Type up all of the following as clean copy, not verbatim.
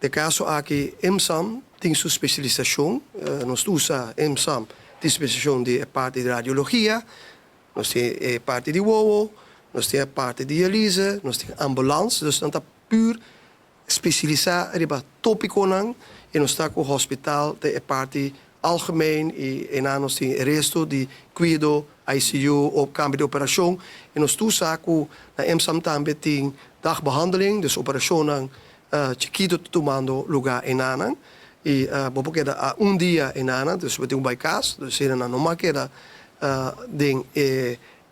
de caso aqui, EMSAM tem sua especialização. Nós usamos EMSAM, tem especialização de parte de radiologia, nós temos parte de WOWO, nós temos parte de dialyse, nós temos ambulância, dus nós puur specialiseren in tópico nang e nós está com o hospital de parte algemeen e nós temos o resto de cuido, ICU of kamer de operação e nós com na EMSAM também tem dagbehandeling, dus operação nang chiquito tomando lugar em Anang e bobo queda dia em Anang, dus we doen bij kaas, dus er na normaal queda ding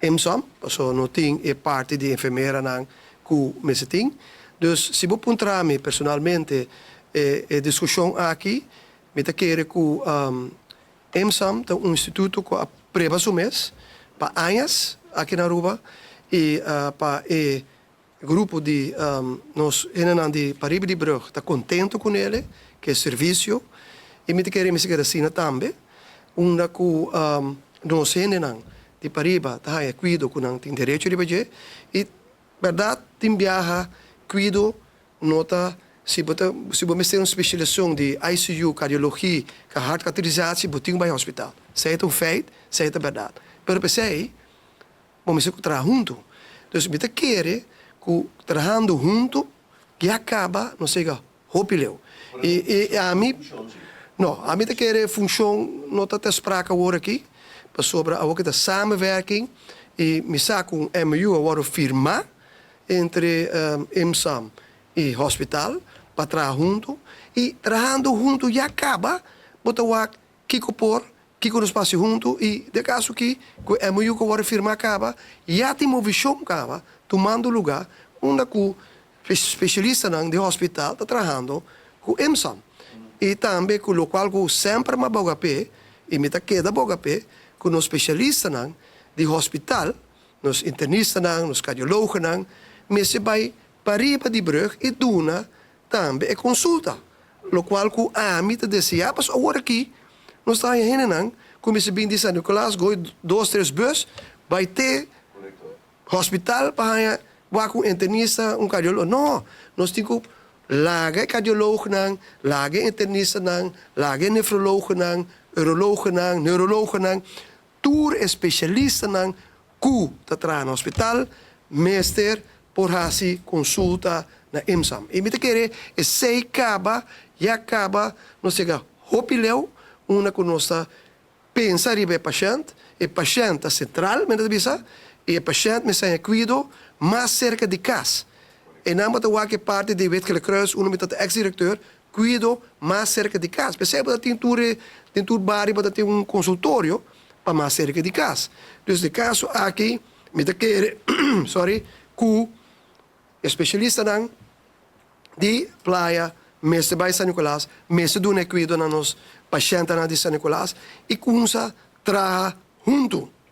EMSAM, so no ting parte de enfermeira nang ku meseting. Dus se vou puntrame personalmente discussão aqui, me te querer que EMSAM tem instituto que aprova o mês para anos aqui na Aruba e para grupo de nós de Paribe de Brug está contente com ele, que é serviço e me te querer me seguir assim também, onde que nós de Pariba tá cuido com não tem direito de fazer e verdade tem viaja cuido nota se você ter uma especialização de ICU, cardiologia, heart cateterizatie, botinho bij hospital. Zij het een feit, zij het een verdade. Pero pensei, vamos trabalhar junto. Dus met de keren, que trabajando junto, que acaba, não sei, hopileu. E a mim, não, a mim te keren função, não está ter sprake hoor aqui, sobre a samenwerking, e me saco MOU, a firma, entre EMSAM e hospital, para trabalhar junto, e trabalhando junto já acaba, botar o kiko por, kiko no espaço junto, e de caso que o MOU que a firma acaba, já tem uma visão acaba, tomando lugar, onde o especialista de hospital está trabalhando com EMSAM. E também com o qual sempre me bogapé, e me está queda bogapé, com os especialistas de hospital, os internistas, os cardiologen, mas se vai Pariba de Brug e Duna também é consulta. Lo qual que a mim te dizia, mas agora aqui, nós estamos aí, como se bem de São Nicolás, goi 2, 3 bus, vai ter hospital para com internista, cardiólogo. Não, nós temos lage cardioloog, lage internista, lage nefroloog, uroloog, neuroloog, tour especialista, que está no hospital, meester, por hasi consulta na EMSAM. E me te querer, e se acaba, não sei, hopileu, uma que nós pensa ribe paciente, e paciente central, me bisa, e o paciente me sai cuido mais cerca de casa. E na que parte de Wetgele Kruis, uma met ex-diretor, cuido mais cerca de casa. Percebe que tem tour bari, que tem consultório para mais cerca de casa. Dus de caso aqui, me te querer, sorry, que especialista de playa, mestre bij São Nicolás, mestre doen cuido na nos pacientes de São Nicolás, e começa a trabalhar junto.